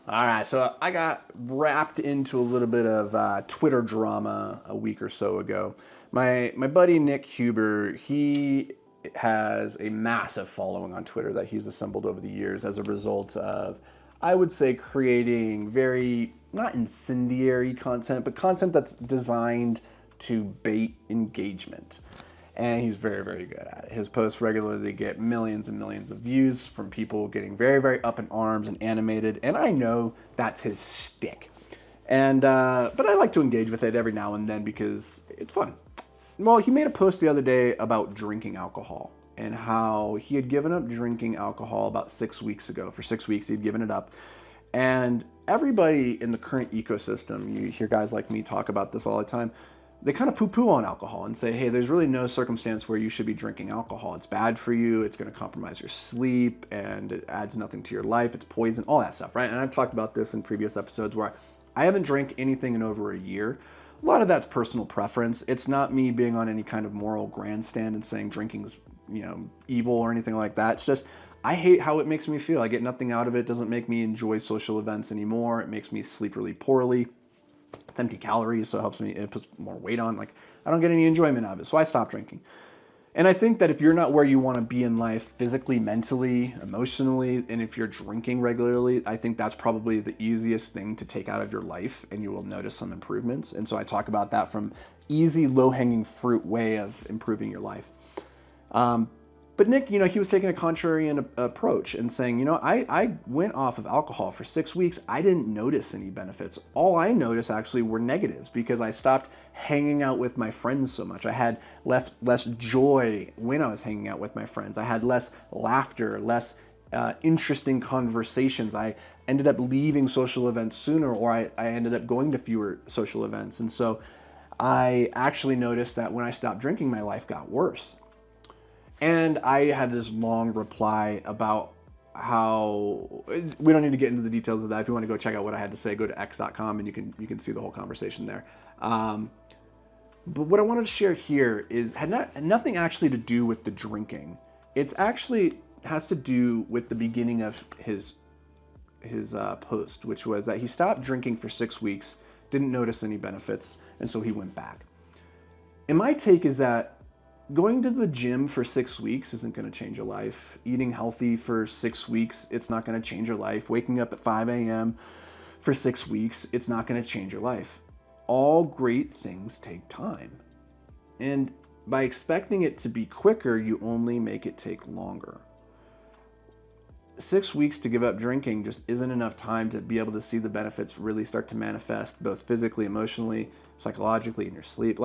All right, so I got wrapped into a little bit of Twitter drama a week or so ago. My buddy Nick Huber, he has a massive following on Twitter that he's assembled over the years as a result of, I would say, creating very, not incendiary content, but content that's designed to bait engagement. And he's very, very good at it. His posts regularly get millions and millions of views from people getting very, very up in arms and animated. And I know that's his shtick. But I like to engage with it every now and then because it's fun. Well, he made a post the other day about drinking alcohol and how he had given up drinking alcohol about 6 weeks ago. For 6 weeks, he'd given it up. And everybody in the current ecosystem, you hear guys like me talk about this all the time, they kind of poo-poo on alcohol and say, hey, there's really no circumstance where you should be drinking alcohol. It's bad for you. It's going to compromise your sleep, and it adds nothing to your life. It's poison, all that stuff, right? And I've talked about this in previous episodes where I haven't drank anything in over a year. A lot of that's personal preference. It's not me being on any kind of moral grandstand and saying drinking's, evil or anything like that. It's just I hate how it makes me feel. I get nothing out of it. It doesn't make me enjoy social events anymore. It makes me sleep really poorly. It's empty calories, so it puts more weight on. Like, I don't get any enjoyment out of it, so I stopped drinking. And I think that if you're not where you want to be in life, physically, mentally, emotionally, and if you're drinking regularly, I think that's probably the easiest thing to take out of your life, and you will notice some improvements. And so I talk about that from easy, low-hanging fruit way of improving your life. But Nick, he was taking a contrarian approach and saying, I went off of alcohol for 6 weeks. I didn't notice any benefits. All I noticed actually were negatives because I stopped hanging out with my friends so much. I had less joy when I was hanging out with my friends. I had less laughter, less interesting conversations. I ended up leaving social events sooner, or I ended up going to fewer social events. And so I actually noticed that when I stopped drinking, my life got worse. And I had this long reply about how we don't need to get into the details of that. If you want to go check out what I had to say, go to x.com and you can see the whole conversation there. But what I wanted to share here had nothing actually to do with the drinking. It's actually has to do with the beginning of his post, which was that he stopped drinking for 6 weeks, didn't notice any benefits, and so he went back. And my take is that going to the gym for 6 weeks isn't going to change your life. Eating healthy for 6 weeks, it's not going to change your life. Waking up at 5 a.m. for 6 weeks, it's not going to change your life. All great things take time. And by expecting it to be quicker, you only make it take longer. 6 weeks to give up drinking just isn't enough time to be able to see the benefits really start to manifest, both physically, emotionally, psychologically, in your sleep.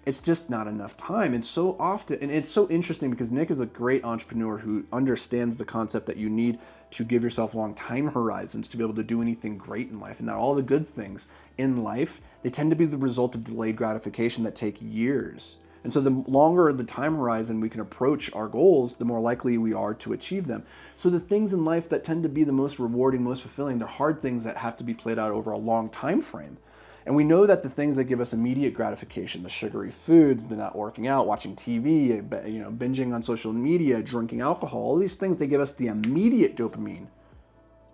It's just not enough time. And so often, and it's so interesting because Nick is a great entrepreneur who understands the concept that you need to give yourself long time horizons to be able to do anything great in life, and that all the good things in life, they tend to be the result of delayed gratification that take years. And so the longer the time horizon we can approach our goals, the more likely we are to achieve them. So the things in life that tend to be the most rewarding, most fulfilling, they're hard things that have to be played out over a long time frame. And we know that the things that give us immediate gratification, the sugary foods, the not working out, watching TV, binging on social media, drinking alcohol, all these things, they give us the immediate dopamine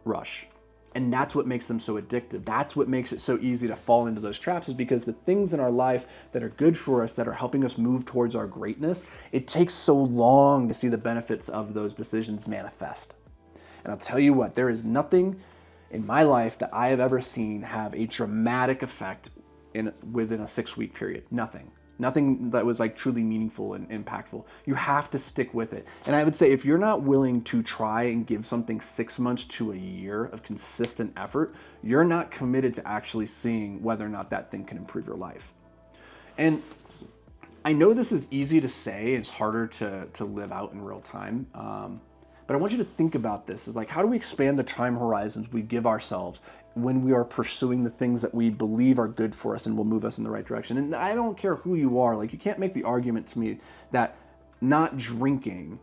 rush. And that's what makes them so addictive. That's what makes it so easy to fall into those traps, is because the things in our life that are good for us, that are helping us move towards our greatness, it takes so long to see the benefits of those decisions manifest. And I'll tell you what, there is nothing in my life that I have ever seen have a dramatic effect within a 6-week period. Nothing that was truly meaningful and impactful. You have to stick with it. And I would say if you're not willing to try and give something 6 months to a year of consistent effort, you're not committed to actually seeing whether or not that thing can improve your life. And I know this is easy to say, it's harder to live out in real time. But I want you to think about this. It's how do we expand the time horizons we give ourselves when we are pursuing the things that we believe are good for us and will move us in the right direction? And I don't care who you are. You can't make the argument to me that not drinking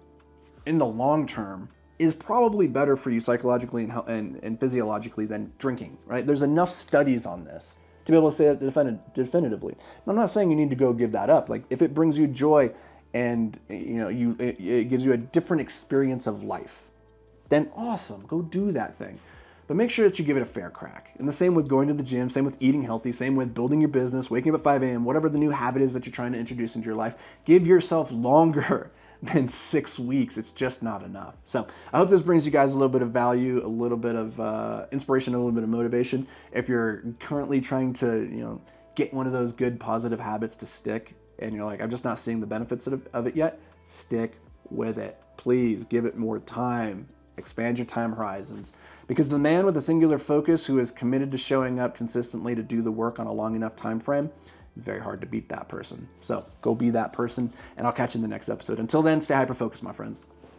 in the long term is probably better for you psychologically and physiologically than drinking, right? There's enough studies on this to be able to say that definitively. And I'm not saying you need to go give that up. If it brings you joy, and it gives you a different experience of life, then awesome, go do that thing. but make sure that you give it a fair crack. And the same with going to the gym, same with eating healthy, same with building your business, waking up at 5 a.m., whatever the new habit is that you're trying to introduce into your life. Give yourself longer than 6 weeks. It's just not enough. So I hope this brings you guys a little bit of value, a little bit of inspiration, a little bit of motivation. If you're currently trying to, get one of those good positive habits to stick, and you're like, I'm just not seeing the benefits of it yet, stick with it. Please give it more time. Expand your time horizons. Because the man with a singular focus who is committed to showing up consistently to do the work on a long enough time frame, very hard to beat that person. So go be that person, and I'll catch you in the next episode. Until then, stay hyper-focused, my friends.